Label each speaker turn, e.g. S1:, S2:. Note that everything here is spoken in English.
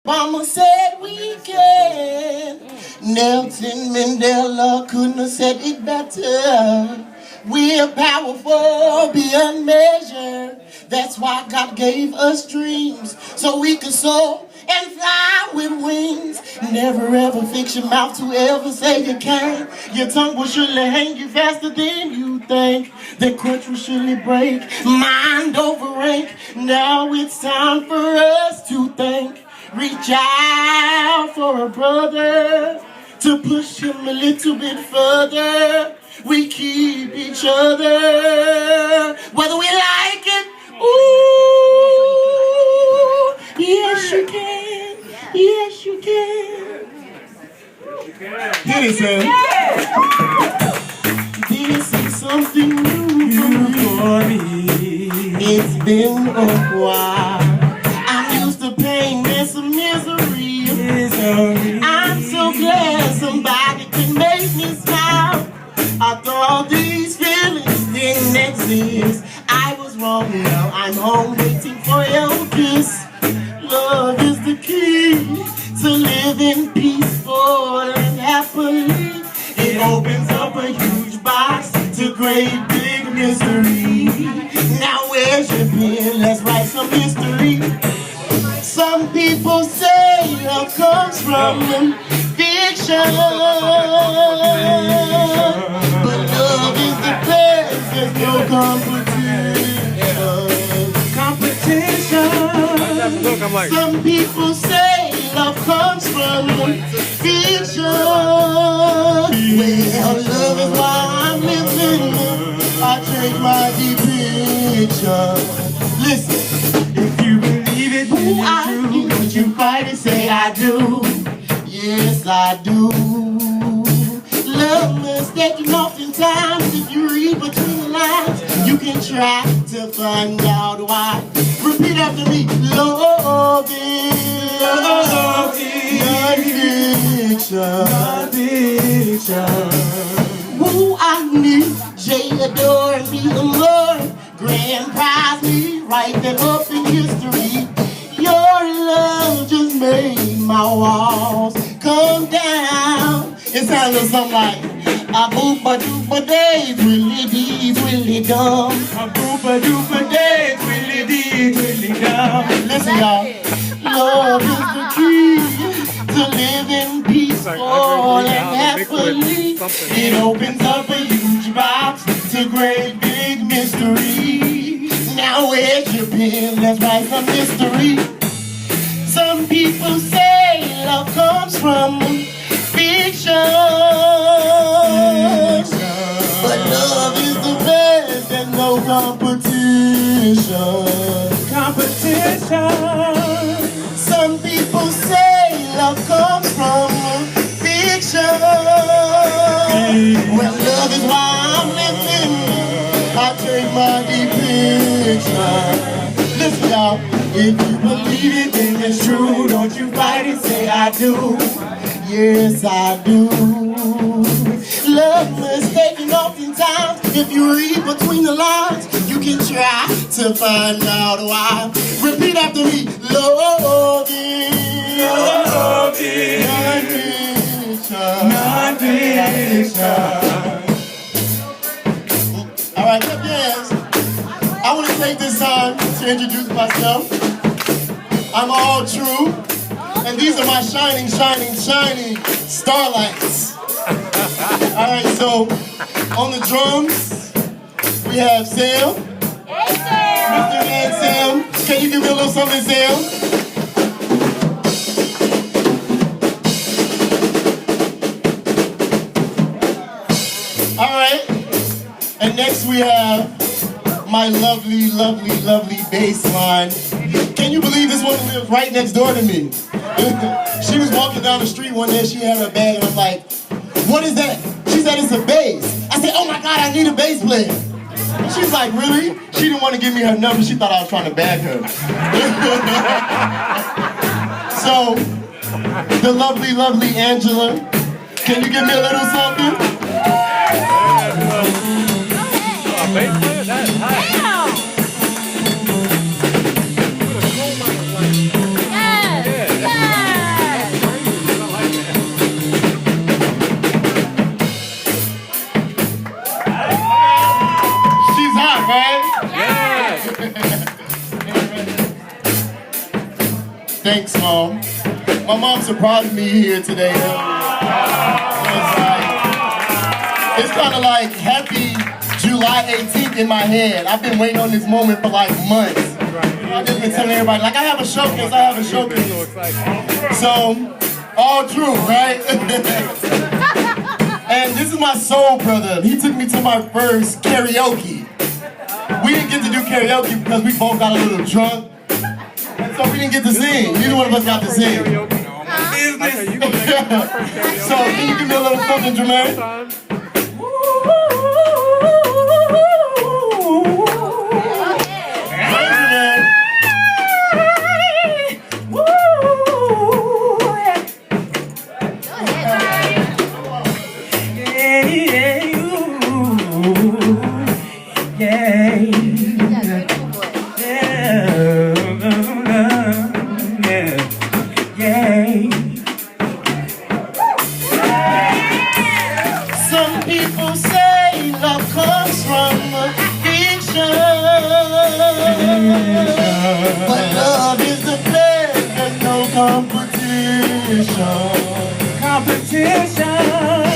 S1: Mama said we can. Nelson Mandela couldn't have said it better. We're powerful beyond measure. That's why God gave us dreams, so we can soar and fly with wings. Never ever fix your mouth to ever say you can't. Your tongue will surely hang you faster than you think. The crutch will surely break, mind over rank. Now it's time for us to think. Reach out for a brother to push him a little bit further. We keep each other, whether we like it. Ooh, yes you can, yes you can. Hit it, son. This is something new for me. It's been a while. I'm used to pain and some misery. I'm so glad somebody can make me smile. I thought these feelings didn't exist. I was wrong, now I'm home waiting for your kiss. Love is the key to living peaceful and happily. It opens up a huge box to great big mystery. Now where's your pen? Let's write some history. Some people say love comes from fiction, but love is the best. There's no competition. Some people say love comes from fiction. Well, love is why I'm living. I change my depiction. Listen, if you believe it, then it's true. Would you fight and say I do? Yes, I do. Love mistaken oftentimes. If you read between the lines, you can try to find out why. Repeat after me. Love is not fiction. Woo, I need Jay adore me the Lord. Grand prize me, write that up in history. Your love just made my walls come down. It sounds like something like a boopa doopa days, willy deeds, willy dumb. A boopa doopa days, willy deeds, willy dumb. Listen, y'all. Love is the key to living peaceful and happily. It opens up a huge box to great big mystery. Now where's your pen? Let's write some history. Some people say love comes from fiction, but love is the best and no competition. Some people say love comes from fiction. Well, love is why I'm living. I take my depiction. Listen, y'all. If you believe it, then it's true. Don't you fight and say I do. Yes, I do. Love mistaken oftentimes. If you read between the lines, you can try to find out why. Repeat after me. Love is not fiction. All right, clap your hands. I want to take this time to introduce myself. I'm all true, and these are my shining, shining, shining starlights. All right, so on the drums, we have Sam.
S2: Hey, Sam.
S1: Mr. and Sam. Can you give me a little something, Sam? All right, and next we have my lovely, lovely, lovely bass line. Can you believe this woman lives right next door to me? She was walking down the street one day, she had her bag, and I'm like, what is that? She said, it's a bass. I said, oh my God, I need a bass player. And she's like, really? She didn't want to give me her number, she thought I was trying to bag her. So, the lovely, lovely Angela, can you give me a little something?
S3: Bass player? That is high.
S2: Yes, yes.
S1: song. My mom surprised me here today. It's kind of like happy July 18th in my head. I've been waiting on this moment for like months. I've just been telling everybody, like, I have a showcase, I have a showcase. So, all true, right? And this is my soul brother. He took me to my first karaoke. We didn't get to do karaoke because we both got a little drunk. And so we didn't get to sing. Neither one of us got to sing. So can you give me a little something, Jermaine? Some people say love comes from addiction, but love is the best, there's no competition.